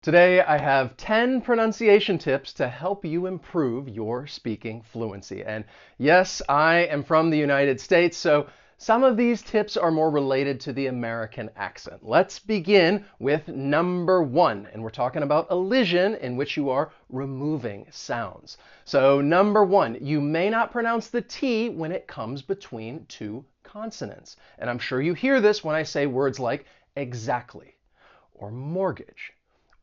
Today I have 10 pronunciation tips to help you improve your speaking fluency. And yes, I am from the United States, so some of these tips are more related to the American accent. Let's begin with number 1, and we're talking about elision, in which you are removing sounds. So number 1, you may not pronounce the T when it comes between two consonants. And I'm sure you hear this when I say words like exactly or mortgage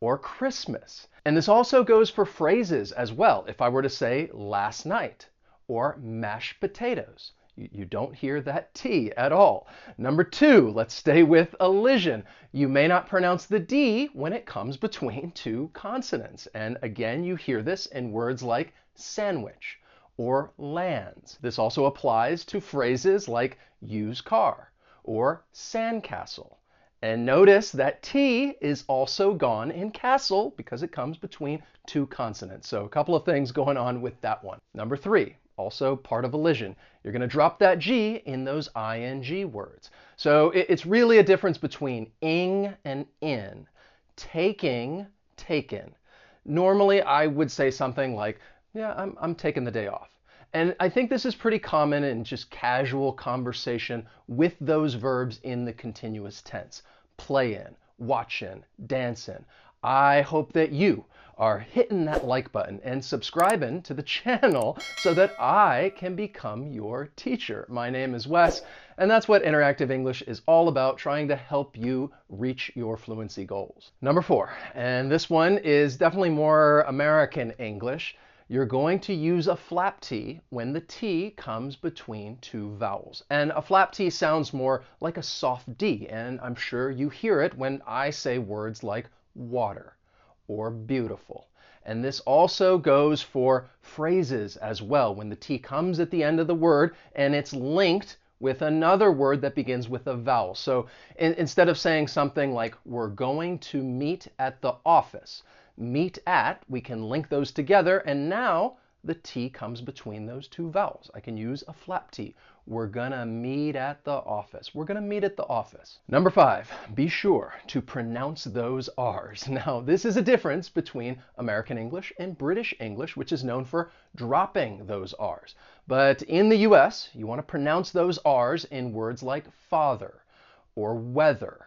or Christmas. And this also goes for phrases as well. If I were to say last night or mashed potatoes, you don't hear that T at all. Number 2, let's stay with elision. You may not pronounce the D when it comes between two consonants. And again, you hear this in words like sandwich or lands. This also applies to phrases like used car or sandcastle. And notice that T is also gone in castle because it comes between two consonants. So a couple of things going on with that one. Number 3, also part of elision. You're going to drop that G in those ing words. So it's really a difference between ing and in. Taking, taken. Normally I would say something like, yeah, I'm taking the day off. And I think this is pretty common in just casual conversation with those verbs in the continuous tense. Playin', watchin', dancin'. I hope that you are hitting that like button and subscribing to the channel so that I can become your teacher. My name is Wes, and that's what Interactive English is all about, trying to help you reach your fluency goals. Number 4, and this one is definitely more American English. You're going to use a flap T when the T comes between two vowels. And a flap T sounds more like a soft D, and I'm sure you hear it when I say words like water or beautiful. And this also goes for phrases as well, when the T comes at the end of the word and it's linked with another word that begins with a vowel. So instead of saying something like, we're going to meet at the office, meet at, we can link those together, and now the T comes between those two vowels. I can use a flap T. We're gonna meet at the office. We're gonna meet at the office. Number 5, be sure to pronounce those R's. Now, this is a difference between American English and British English, which is known for dropping those R's. But in the US, you want to pronounce those R's in words like father or weather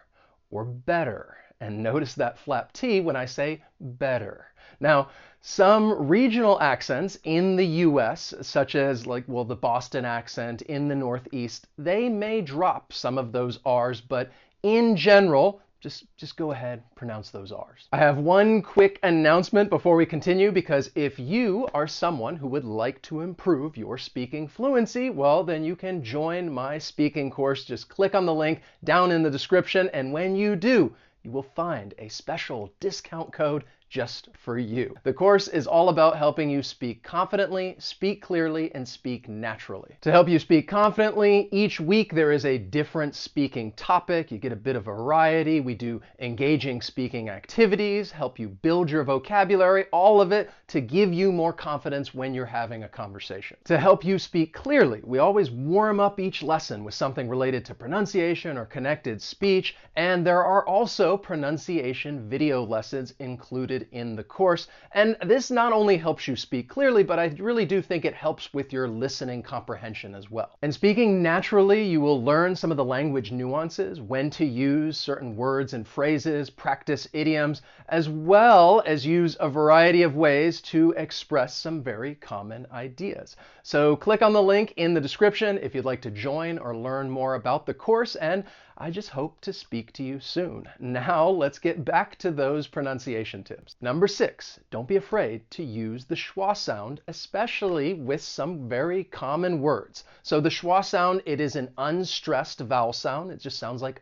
or better. And notice that flap T when I say better. Now, some regional accents in the US, such as the Boston accent in the Northeast, they may drop some of those R's, but in general, just go ahead, pronounce those R's. I have one quick announcement before we continue, because if you are someone who would like to improve your speaking fluency, well, then you can join my speaking course. Just click on the link down in the description, and when you do, you will find a special discount code just for you. The course is all about helping you speak confidently, speak clearly, and speak naturally. To help you speak confidently, each week there is a different speaking topic. You get a bit of variety. We do engaging speaking activities, help you build your vocabulary, all of it to give you more confidence when you're having a conversation. To help you speak clearly, we always warm up each lesson with something related to pronunciation or connected speech, and there are also pronunciation video lessons included in the course. And this not only helps you speak clearly, but I really do think it helps with your listening comprehension as well. And speaking naturally, you will learn some of the language nuances, when to use certain words and phrases, practice idioms, as well as use a variety of ways to express some very common ideas. So click on the link in the description if you'd like to join or learn more about the course, and I just hope to speak to you soon. Now let's get back to those pronunciation tips. Number 6, don't be afraid to use the schwa sound, especially with some very common words. So the schwa sound, it is an unstressed vowel sound. It just sounds like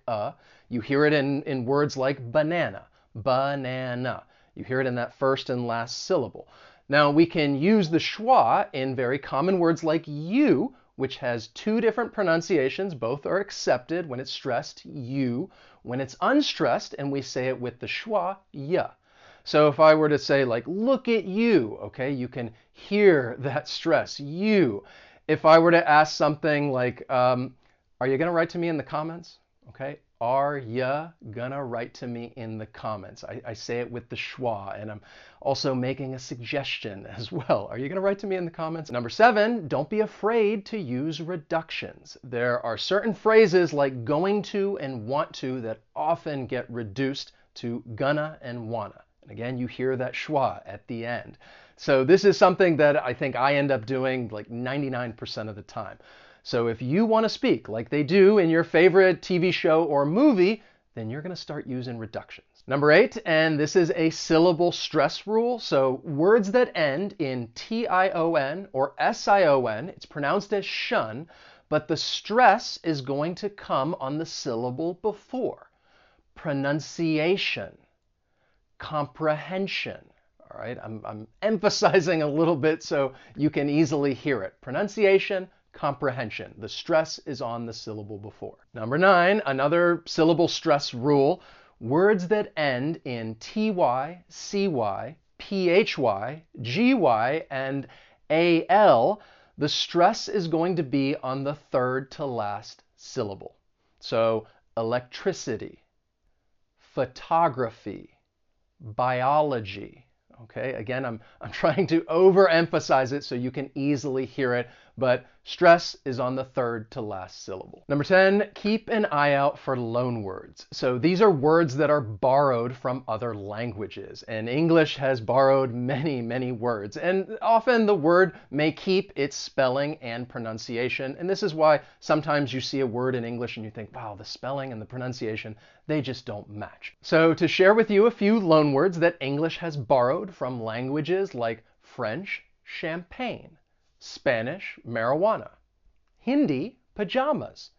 You hear it in words like banana, banana. You hear it in that first and last syllable. Now we can use the schwa in very common words like you, which has two different pronunciations. Both are accepted when it's stressed, you. When it's unstressed and we say it with the schwa, ya. So if I were to say look at you, okay, you can hear that stress, you. If I were to ask something like, are you going to write to me in the comments? Okay, Are ya gonna write to me in the comments? I say it with the schwa, and I'm also making a suggestion as well. Are you gonna write to me in the comments? Number 7, don't be afraid to use reductions. There are certain phrases like going to and want to that often get reduced to gonna and wanna. And again, you hear that schwa at the end. So this is something that I think I end up doing like 99% of the time. So if you want to speak like they do in your favorite TV show or movie, then you're going to start using reductions. Number 8, and this is a syllable stress rule. So words that end in T-I-O-N or S-I-O-N, it's pronounced as shun, but the stress is going to come on the syllable before. Pronunciation, comprehension. All right, I'm emphasizing a little bit so you can easily hear it. Pronunciation, comprehension. The stress is on the syllable before. Number 9, another syllable stress rule. Words that end in ty, cy, phy, gy, and al, the stress is going to be on the third to last syllable. So electricity, photography, biology. Okay, again, I'm trying to overemphasize it so you can easily hear it, but stress is on the third to last syllable. Number 10, keep an eye out for loanwords. So these are words that are borrowed from other languages, and English has borrowed many, many words, and often the word may keep its spelling and pronunciation, and this is why sometimes you see a word in English and you think, wow, the spelling and the pronunciation, they just don't match. So to share with you a few loanwords that English has borrowed from languages like French, champagne, Spanish, marijuana, Hindi, pajamas,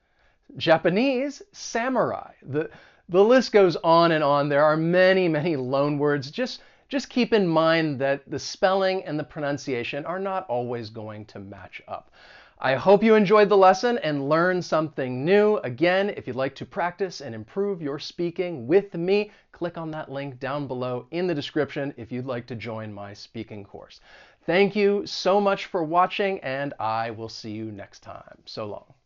Japanese, samurai. The list goes on and on. There are many, many loanwords. Just keep in mind that the spelling and the pronunciation are not always going to match up. I hope you enjoyed the lesson and learned something new. Again, if you'd like to practice and improve your speaking with me, click on that link down below in the description if you'd like to join my speaking course. Thank you so much for watching, and I will see you next time. So long.